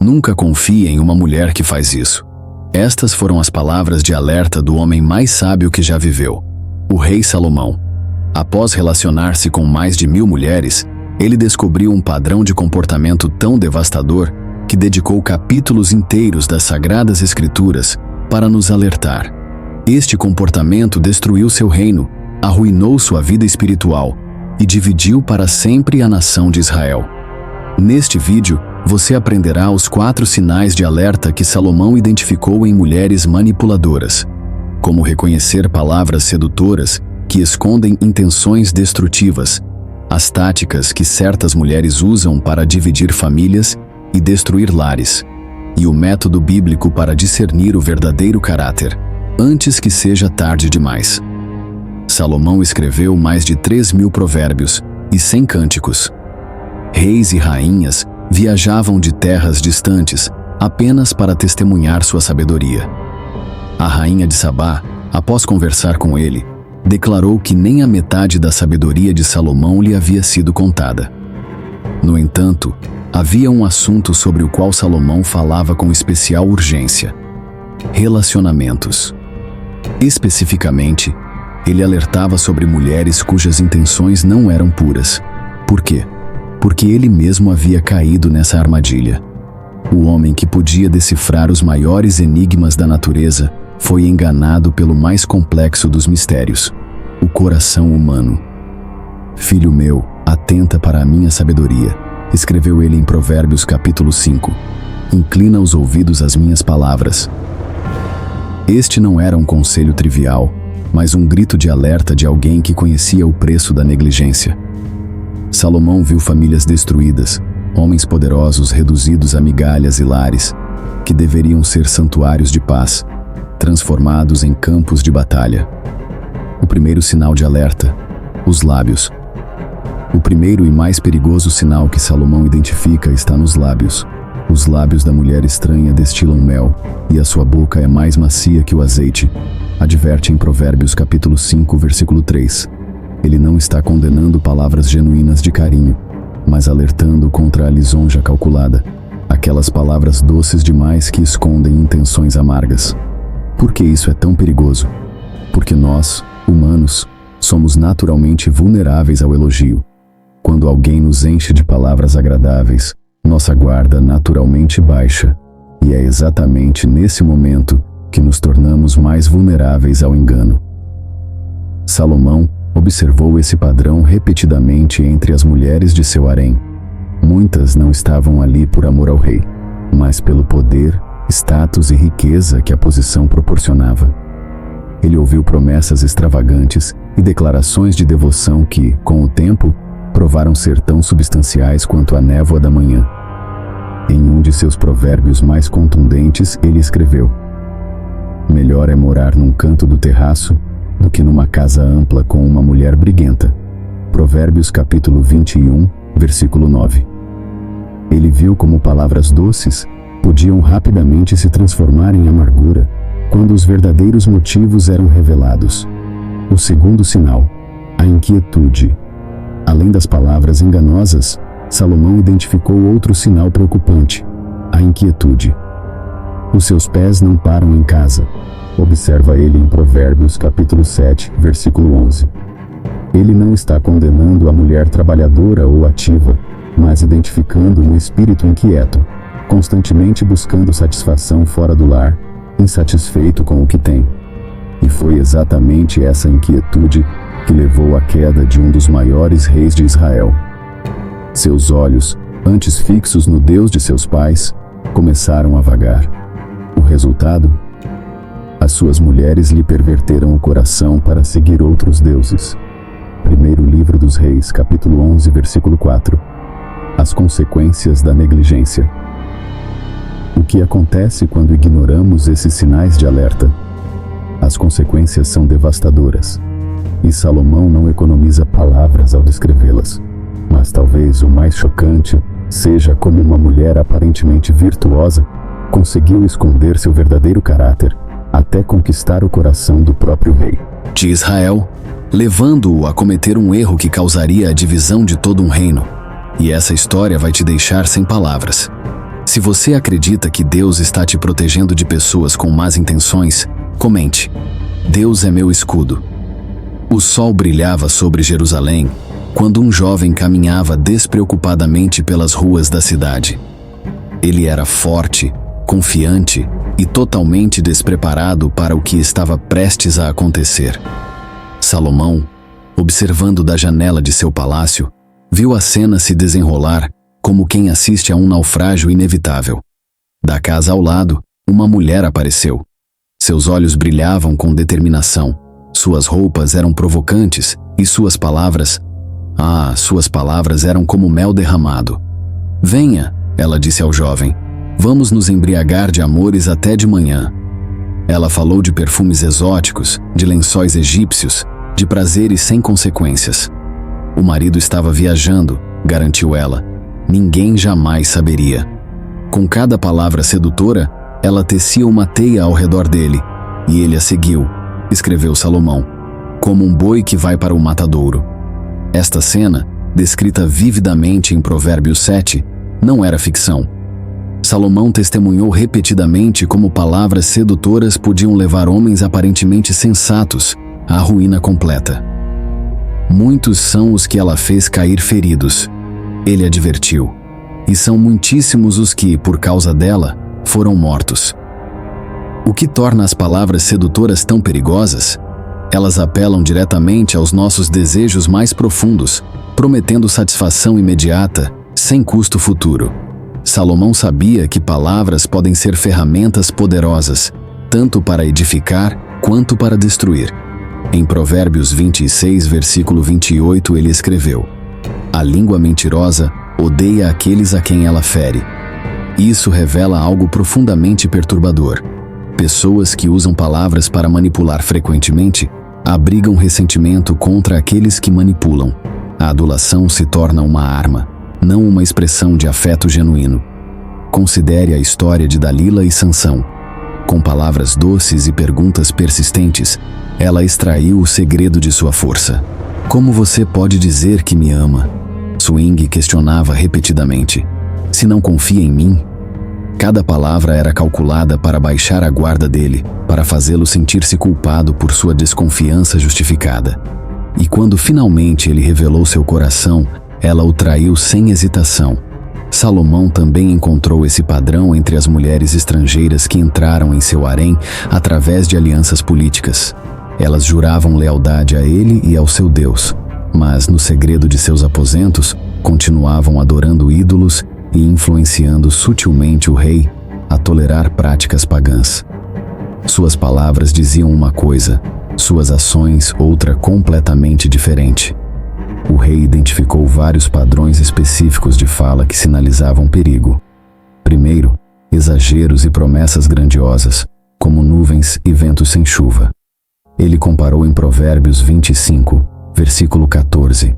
Nunca confie em uma mulher que faz isso. Estas foram as palavras de alerta do homem mais sábio que já viveu, o rei Salomão. Após relacionar-se com mais de 1000 mulheres, ele descobriu um padrão de comportamento tão devastador que dedicou capítulos inteiros das Sagradas Escrituras para nos alertar. Este comportamento destruiu seu reino, arruinou sua vida espiritual e dividiu para sempre a nação de Israel. Neste vídeo, você aprenderá os 4 sinais de alerta que Salomão identificou em mulheres manipuladoras, como reconhecer palavras sedutoras que escondem intenções destrutivas, as táticas que certas mulheres usam para dividir famílias e destruir lares, e o método bíblico para discernir o verdadeiro caráter, antes que seja tarde demais. Salomão escreveu mais de 3.000 provérbios e 100 cânticos. Reis e rainhas viajavam de terras distantes apenas para testemunhar sua sabedoria. A rainha de Sabá, após conversar com ele, declarou que nem a metade da sabedoria de Salomão lhe havia sido contada. No entanto, havia um assunto sobre o qual Salomão falava com especial urgência: relacionamentos. Especificamente, ele alertava sobre mulheres cujas intenções não eram puras. Por quê? Porque ele mesmo havia caído nessa armadilha. O homem que podia decifrar os maiores enigmas da natureza foi enganado pelo mais complexo dos mistérios: o coração humano. Filho meu, atenta para a minha sabedoria, escreveu ele em Provérbios capítulo 5. Inclina os ouvidos às minhas palavras. Este não era um conselho trivial, mas um grito de alerta de alguém que conhecia o preço da negligência. Salomão viu famílias destruídas, homens poderosos reduzidos a migalhas e lares, que deveriam ser santuários de paz, transformados em campos de batalha. O primeiro sinal de alerta: os lábios. O primeiro e mais perigoso sinal que Salomão identifica está nos lábios. Os lábios da mulher estranha destilam mel, e a sua boca é mais macia que o azeite, adverte em Provérbios capítulo 5, versículo 3. Ele não está condenando palavras genuínas de carinho, mas alertando contra a lisonja calculada, aquelas palavras doces demais que escondem intenções amargas. Por que isso é tão perigoso? Porque nós, humanos, somos naturalmente vulneráveis ao elogio. Quando alguém nos enche de palavras agradáveis, nossa guarda naturalmente baixa, e é exatamente nesse momento que nos tornamos mais vulneráveis ao engano. Salomão observou esse padrão repetidamente entre as mulheres de seu harém. Muitas não estavam ali por amor ao rei, mas pelo poder, status e riqueza que a posição proporcionava. Ele ouviu promessas extravagantes e declarações de devoção que, com o tempo, provaram ser tão substanciais quanto a névoa da manhã. Em um de seus provérbios mais contundentes, ele escreveu: melhor é morar num canto do terraço do que numa casa ampla com uma mulher briguenta. Provérbios capítulo 21, versículo 9. Ele viu como palavras doces podiam rapidamente se transformar em amargura quando os verdadeiros motivos eram revelados. O segundo sinal: a inquietude. Além das palavras enganosas, Salomão identificou outro sinal preocupante: a inquietude. Os seus pés não param em casa. Observa ele em Provérbios capítulo 7, versículo 11. Ele não está condenando a mulher trabalhadora ou ativa, mas identificando um espírito inquieto, constantemente buscando satisfação fora do lar, insatisfeito com o que tem. E foi exatamente essa inquietude que levou à queda de um dos maiores reis de Israel. Seus olhos, antes fixos no Deus de seus pais, começaram a vagar. O resultado? As suas mulheres lhe perverteram o coração para seguir outros deuses. Primeiro livro dos Reis, capítulo 11, versículo 4. As consequências da negligência. O que acontece quando ignoramos esses sinais de alerta? As consequências são devastadoras. E Salomão não economiza palavras ao descrevê-las. Mas talvez o mais chocante seja como uma mulher aparentemente virtuosa conseguiu esconder seu verdadeiro caráter até conquistar o coração do próprio rei de Israel, levando-o a cometer um erro que causaria a divisão de todo um reino. E essa história vai te deixar sem palavras. Se você acredita que Deus está te protegendo de pessoas com más intenções, comente: Deus é meu escudo. O sol brilhava sobre Jerusalém quando um jovem caminhava despreocupadamente pelas ruas da cidade. Ele era forte, confiante e totalmente despreparado para o que estava prestes a acontecer. Salomão, observando da janela de seu palácio, viu a cena se desenrolar como quem assiste a um naufrágio inevitável. Da casa ao lado, uma mulher apareceu. Seus olhos brilhavam com determinação, suas roupas eram provocantes e suas palavras eram como mel derramado. Venha, ela disse ao jovem, vamos nos embriagar de amores até de manhã. Ela falou de perfumes exóticos, de lençóis egípcios, de prazeres sem consequências. O marido estava viajando, garantiu ela. Ninguém jamais saberia. Com cada palavra sedutora, ela tecia uma teia ao redor dele, e ele a seguiu, escreveu Salomão, como um boi que vai para o matadouro. Esta cena, descrita vividamente em Provérbios 7, não era ficção. Salomão testemunhou repetidamente como palavras sedutoras podiam levar homens aparentemente sensatos à ruína completa. Muitos são os que ela fez cair feridos, ele advertiu, e são muitíssimos os que, por causa dela, foram mortos. O que torna as palavras sedutoras tão perigosas? Elas apelam diretamente aos nossos desejos mais profundos, prometendo satisfação imediata, sem custo futuro. Salomão sabia que palavras podem ser ferramentas poderosas, tanto para edificar quanto para destruir. Em Provérbios 26, versículo 28, ele escreveu: a língua mentirosa odeia aqueles a quem ela fere. Isso revela algo profundamente perturbador. Pessoas que usam palavras para manipular frequentemente abrigam ressentimento contra aqueles que manipulam. A adulação se torna uma arma, não uma expressão de afeto genuíno. Considere a história de Dalila e Sansão. Com palavras doces e perguntas persistentes, ela extraiu o segredo de sua força. Como você pode dizer que me ama? Swing questionava repetidamente. Se não confia em mim? Cada palavra era calculada para baixar a guarda dele, para fazê-lo sentir-se culpado por sua desconfiança justificada. E quando finalmente ele revelou seu coração, ela o traiu sem hesitação. Salomão também encontrou esse padrão entre as mulheres estrangeiras que entraram em seu harém através de alianças políticas. Elas juravam lealdade a ele e ao seu Deus, mas no segredo de seus aposentos continuavam adorando ídolos e influenciando sutilmente o rei a tolerar práticas pagãs. Suas palavras diziam uma coisa, suas ações outra completamente diferente. O rei identificou vários padrões específicos de fala que sinalizavam perigo. Primeiro, exageros e promessas grandiosas, como nuvens e ventos sem chuva. Ele comparou em Provérbios 25, versículo 14.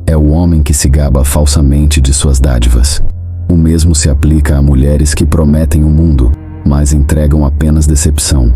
É o homem que se gaba falsamente de suas dádivas. O mesmo se aplica a mulheres que prometem o mundo, mas entregam apenas decepção.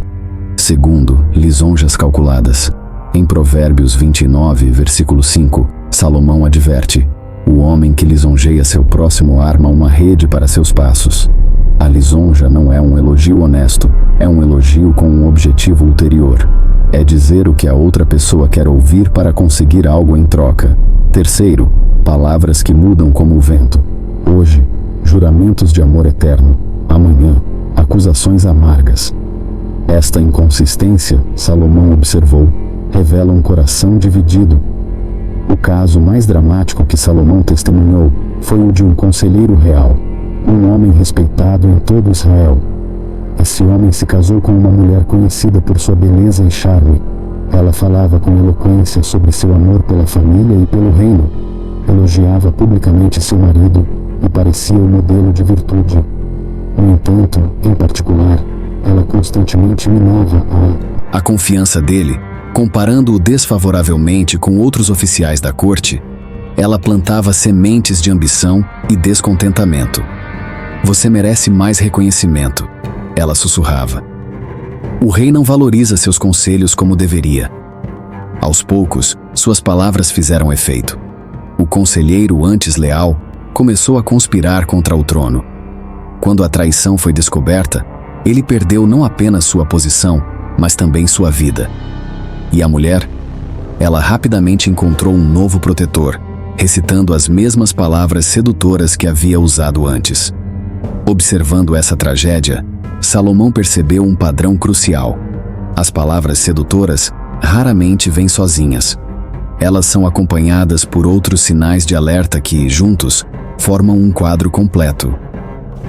Segundo, lisonjas calculadas. Em Provérbios 29, versículo 5, Salomão adverte: o homem que lisonjeia seu próximo arma uma rede para seus passos. A lisonja não é um elogio honesto, é um elogio com um objetivo ulterior. É dizer o que a outra pessoa quer ouvir para conseguir algo em troca. Terceiro, palavras que mudam como o vento. Hoje, juramentos de amor eterno. Amanhã, acusações amargas. Esta inconsistência, Salomão observou, revela um coração dividido. O caso mais dramático que Salomão testemunhou foi o de um conselheiro real, um homem respeitado em todo Israel. Esse homem se casou com uma mulher conhecida por sua beleza e charme. Ela falava com eloquência sobre seu amor pela família e pelo reino. Elogiava publicamente seu marido e parecia o modelo de virtude. No entanto, em particular, ela constantemente minava a confiança dele, comparando-o desfavoravelmente com outros oficiais da corte. Ela plantava sementes de ambição e descontentamento. Você merece mais reconhecimento, ela sussurrava. O rei não valoriza seus conselhos como deveria. Aos poucos, suas palavras fizeram efeito. O conselheiro, antes leal, começou a conspirar contra o trono. Quando a traição foi descoberta, ele perdeu não apenas sua posição, mas também sua vida. E a mulher? Ela rapidamente encontrou um novo protetor, recitando as mesmas palavras sedutoras que havia usado antes. Observando essa tragédia, Salomão percebeu um padrão crucial. As palavras sedutoras raramente vêm sozinhas. Elas são acompanhadas por outros sinais de alerta que, juntos, formam um quadro completo.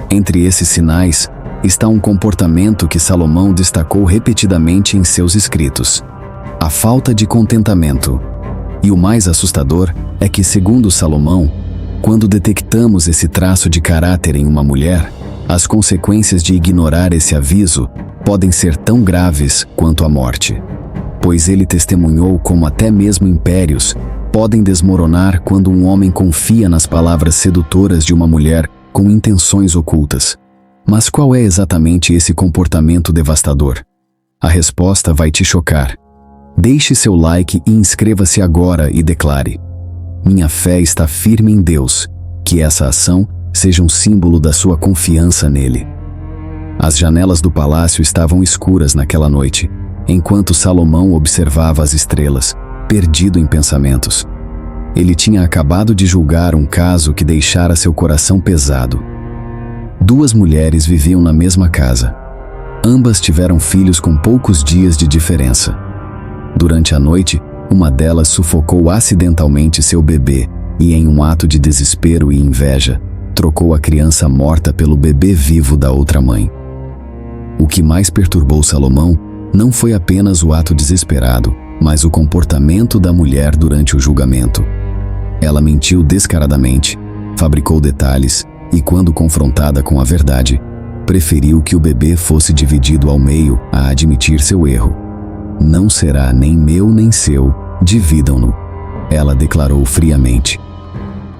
Entre esses sinais está um comportamento que Salomão destacou repetidamente em seus escritos: a falta de contentamento. E o mais assustador é que, segundo Salomão, quando detectamos esse traço de caráter em uma mulher, as consequências de ignorar esse aviso podem ser tão graves quanto a morte. Pois ele testemunhou como até mesmo impérios podem desmoronar quando um homem confia nas palavras sedutoras de uma mulher com intenções ocultas. Mas qual é exatamente esse comportamento devastador? A resposta vai te chocar. Deixe seu like e inscreva-se agora e declare: minha fé está firme em Deus, que essa ação seja um símbolo da sua confiança nele. As janelas do palácio estavam escuras naquela noite, enquanto Salomão observava as estrelas, perdido em pensamentos. Ele tinha acabado de julgar um caso que deixara seu coração pesado. 2 mulheres viviam na mesma casa. Ambas tiveram filhos com poucos dias de diferença. Durante a noite, uma delas sufocou acidentalmente seu bebê e, em um ato de desespero e inveja, trocou a criança morta pelo bebê vivo da outra mãe. O que mais perturbou Salomão não foi apenas o ato desesperado, mas o comportamento da mulher durante o julgamento. Ela mentiu descaradamente, fabricou detalhes e, quando confrontada com a verdade, preferiu que o bebê fosse dividido ao meio a admitir seu erro. Não será nem meu nem seu, dividam-no, ela declarou friamente.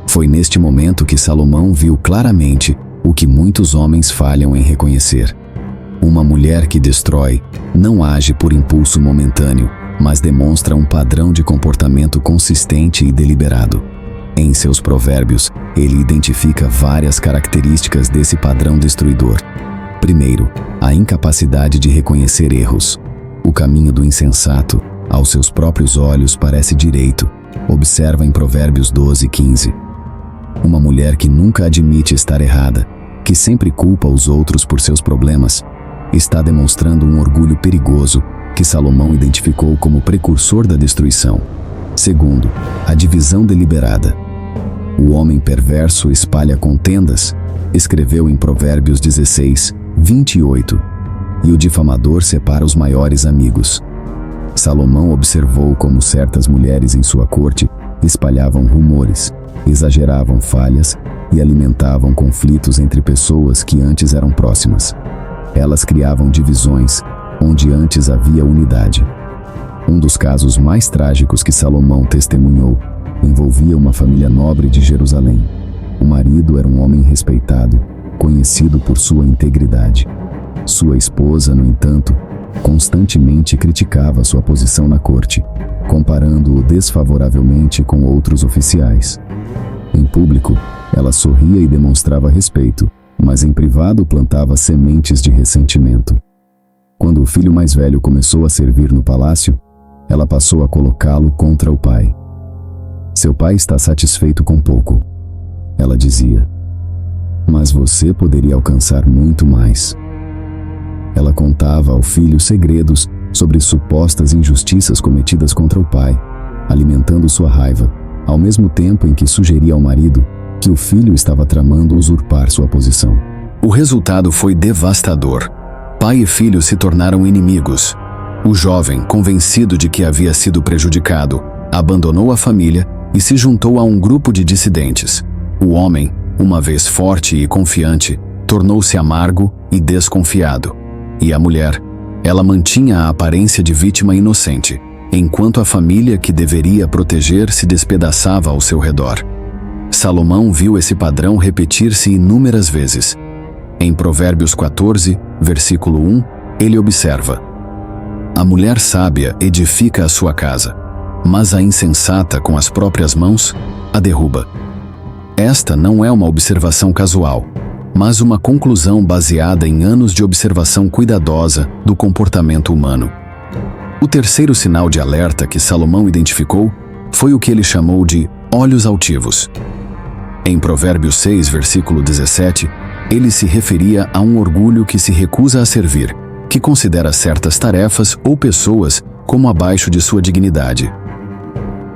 Foi neste momento que Salomão viu claramente o que muitos homens falham em reconhecer. Uma mulher que destrói não age por impulso momentâneo, mas demonstra um padrão de comportamento consistente e deliberado. Em seus provérbios, ele identifica várias características desse padrão destruidor. Primeiro, a incapacidade de reconhecer erros. O caminho do insensato, aos seus próprios olhos, parece direito. Observa em Provérbios 12:15. Uma mulher que nunca admite estar errada, que sempre culpa os outros por seus problemas, está demonstrando um orgulho perigoso que Salomão identificou como precursor da destruição. Segundo, a divisão deliberada. O homem perverso espalha contendas, escreveu em Provérbios 16:28, e o difamador separa os maiores amigos. Salomão observou como certas mulheres em sua corte espalhavam rumores, exageravam falhas e alimentavam conflitos entre pessoas que antes eram próximas. Elas criavam divisões onde antes havia unidade. Um dos casos mais trágicos que Salomão testemunhou envolvia uma família nobre de Jerusalém. O marido era um homem respeitado, conhecido por sua integridade. Sua esposa, no entanto, constantemente criticava sua posição na corte, comparando-o desfavoravelmente com outros oficiais. Em público, ela sorria e demonstrava respeito, mas em privado plantava sementes de ressentimento. Quando o filho mais velho começou a servir no palácio, ela passou a colocá-lo contra o pai. Seu pai está satisfeito com pouco, ela dizia, mas você poderia alcançar muito mais. Ela contava ao filho segredos sobre supostas injustiças cometidas contra o pai, alimentando sua raiva, ao mesmo tempo em que sugeria ao marido que o filho estava tramando usurpar sua posição. O resultado foi devastador. Pai e filho se tornaram inimigos. O jovem, convencido de que havia sido prejudicado, abandonou a família e se juntou a um grupo de dissidentes. O homem, uma vez forte e confiante, tornou-se amargo e desconfiado. E a mulher, ela mantinha a aparência de vítima inocente, enquanto a família que deveria proteger se despedaçava ao seu redor. Salomão viu esse padrão repetir-se inúmeras vezes. Em Provérbios 14, versículo 1, ele observa: a mulher sábia edifica a sua casa, mas a insensata com as próprias mãos a derruba. Esta não é uma observação casual, mas uma conclusão baseada em anos de observação cuidadosa do comportamento humano. O terceiro sinal de alerta que Salomão identificou foi o que ele chamou de olhos altivos. Em Provérbios 6, versículo 17, ele se referia a um orgulho que se recusa a servir, que considera certas tarefas ou pessoas como abaixo de sua dignidade.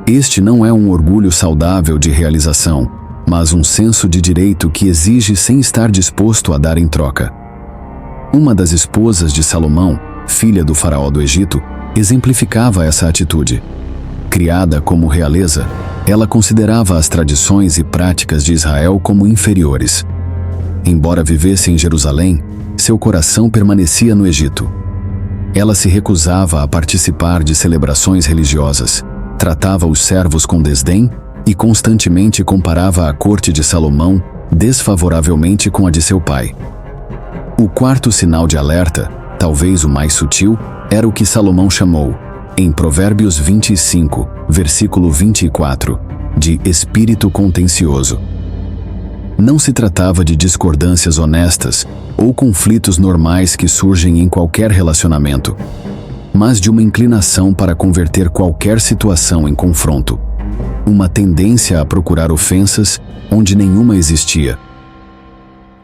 Este não é um orgulho saudável de realização, mas um senso de direito que exige sem estar disposto a dar em troca. Uma das esposas de Salomão, filha do faraó do Egito, exemplificava essa atitude. Criada como realeza, ela considerava as tradições e práticas de Israel como inferiores. Embora vivesse em Jerusalém, seu coração permanecia no Egito. Ela se recusava a participar de celebrações religiosas, tratava os servos com desdém e constantemente comparava a corte de Salomão desfavoravelmente com a de seu pai. O quarto sinal de alerta, talvez o mais sutil, era o que Salomão chamou, em Provérbios 25, versículo 24, de espírito contencioso. Não se tratava de discordâncias honestas ou conflitos normais que surgem em qualquer relacionamento, mas de uma inclinação para converter qualquer situação em confronto. Uma tendência a procurar ofensas onde nenhuma existia.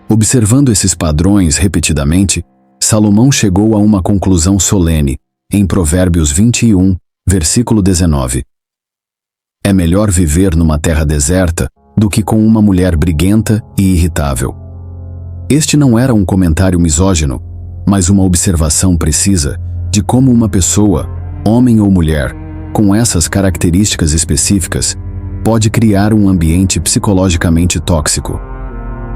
Observando esses padrões repetidamente, Salomão chegou a uma conclusão solene, em Provérbios 21, versículo 19. É melhor viver numa terra deserta do que com uma mulher briguenta e irritável. Este não era um comentário misógino, mas uma observação precisa de como uma pessoa, homem ou mulher, com essas características específicas, pode criar um ambiente psicologicamente tóxico.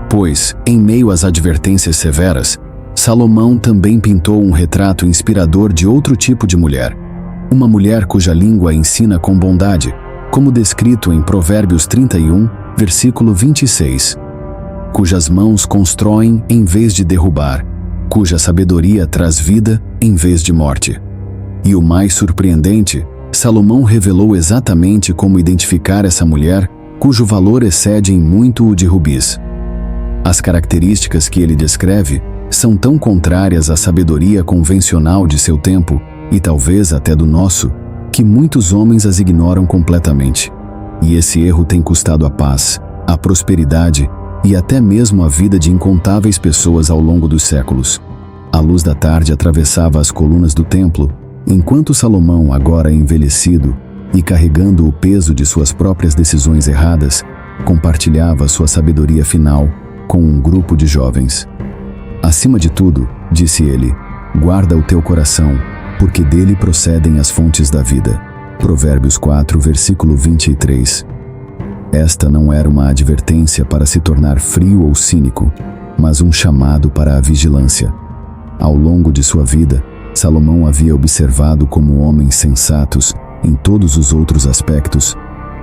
Pois, em meio às advertências severas, Salomão também pintou um retrato inspirador de outro tipo de mulher, uma mulher cuja língua ensina com bondade, como descrito em Provérbios 31, versículo 26, cujas mãos constroem em vez de derrubar, cuja sabedoria traz vida em vez de morte. E o mais surpreendente, Salomão revelou exatamente como identificar essa mulher, cujo valor excede em muito o de rubis. As características que ele descreve são tão contrárias à sabedoria convencional de seu tempo, e talvez até do nosso, que muitos homens as ignoram completamente. E esse erro tem custado a paz, a prosperidade e até mesmo a vida de incontáveis pessoas ao longo dos séculos. A luz da tarde atravessava as colunas do templo, enquanto Salomão, agora envelhecido e carregando o peso de suas próprias decisões erradas, compartilhava sua sabedoria final com um grupo de jovens. Acima de tudo, disse ele, guarda o teu coração, porque dele procedem as fontes da vida. Provérbios 4, versículo 23. Esta não era uma advertência para se tornar frio ou cínico, mas um chamado para a vigilância. Ao longo de sua vida, Salomão havia observado como homens sensatos, em todos os outros aspectos,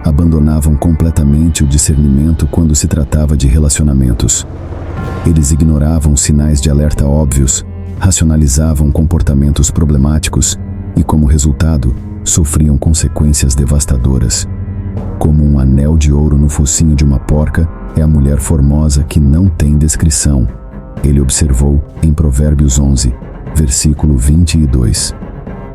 abandonavam completamente o discernimento quando se tratava de relacionamentos. Eles ignoravam sinais de alerta óbvios, racionalizavam comportamentos problemáticos e, como resultado, sofriam consequências devastadoras. Como um anel de ouro no focinho de uma porca é a mulher formosa que não tem descrição, ele observou em Provérbios 11, versículo 22.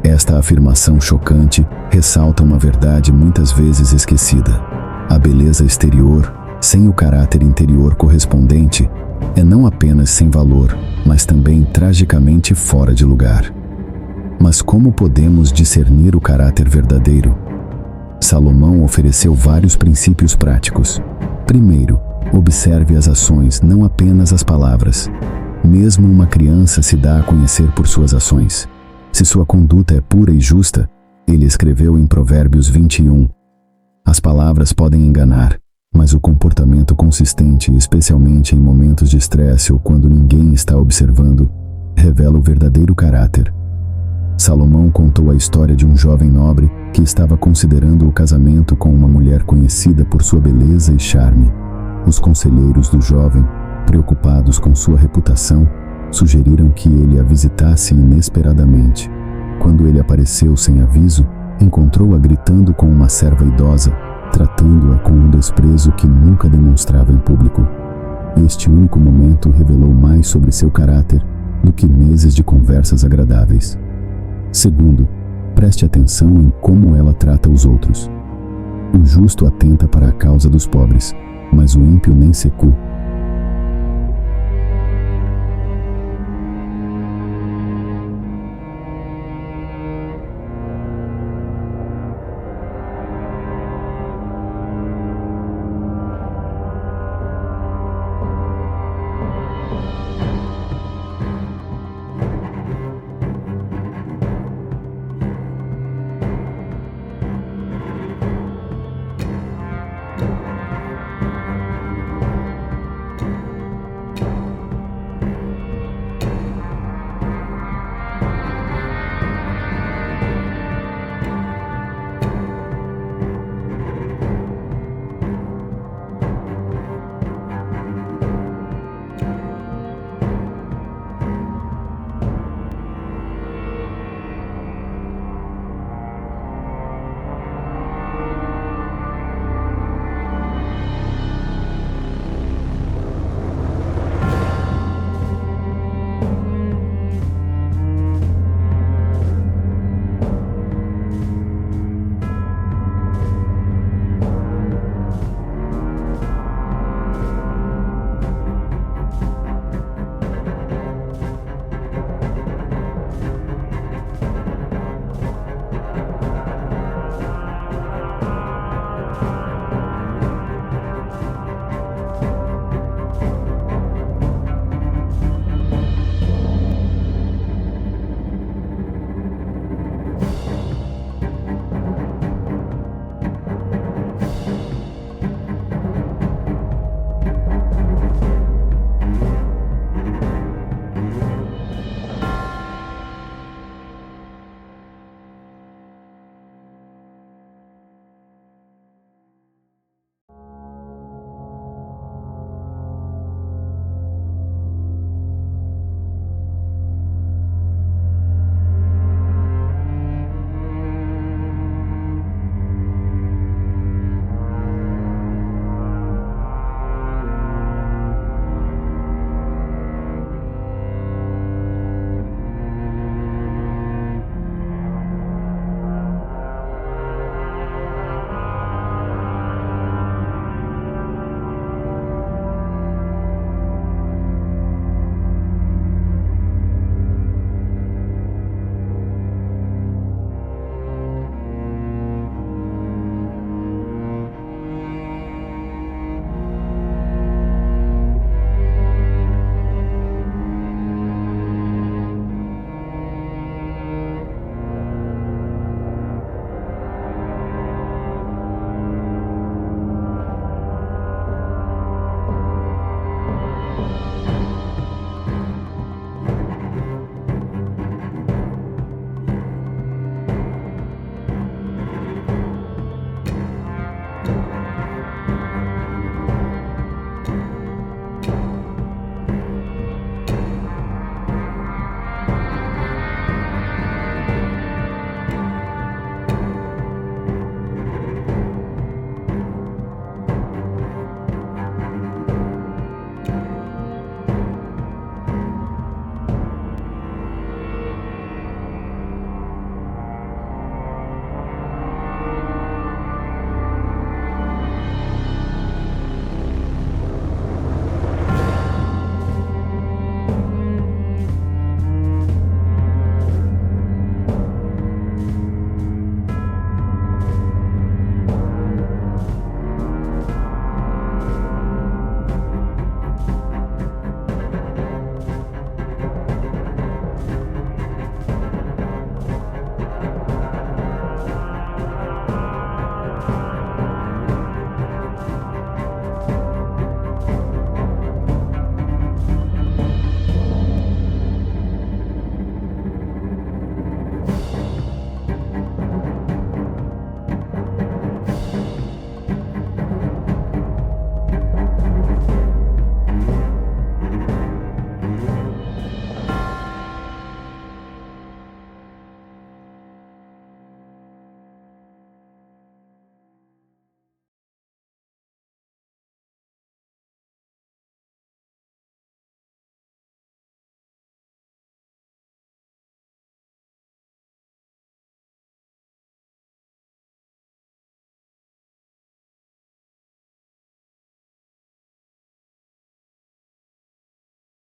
Esta afirmação chocante ressalta uma verdade muitas vezes esquecida. A beleza exterior, sem o caráter interior correspondente, é não apenas sem valor, mas também tragicamente fora de lugar. Mas como podemos discernir o caráter verdadeiro? Salomão ofereceu vários princípios práticos. Primeiro, observe as ações, não apenas as palavras. Mesmo uma criança se dá a conhecer por suas ações. Se sua conduta é pura e justa, ele escreveu em Provérbios 21, as palavras podem enganar, mas o comportamento consistente, especialmente em momentos de estresse ou quando ninguém está observando, revela o verdadeiro caráter. Salomão contou a história de um jovem nobre que estava considerando o casamento com uma mulher conhecida por sua beleza e charme. Os conselheiros do jovem, preocupados com sua reputação, sugeriram que ele a visitasse inesperadamente. Quando ele apareceu sem aviso, encontrou-a gritando com uma serva idosa, tratando-a com um desprezo que nunca demonstrava em público. Este único momento revelou mais sobre seu caráter do que meses de conversas agradáveis. Segundo, preste atenção em como ela trata os outros. O justo atenta para a causa dos pobres, mas o ímpio nem secu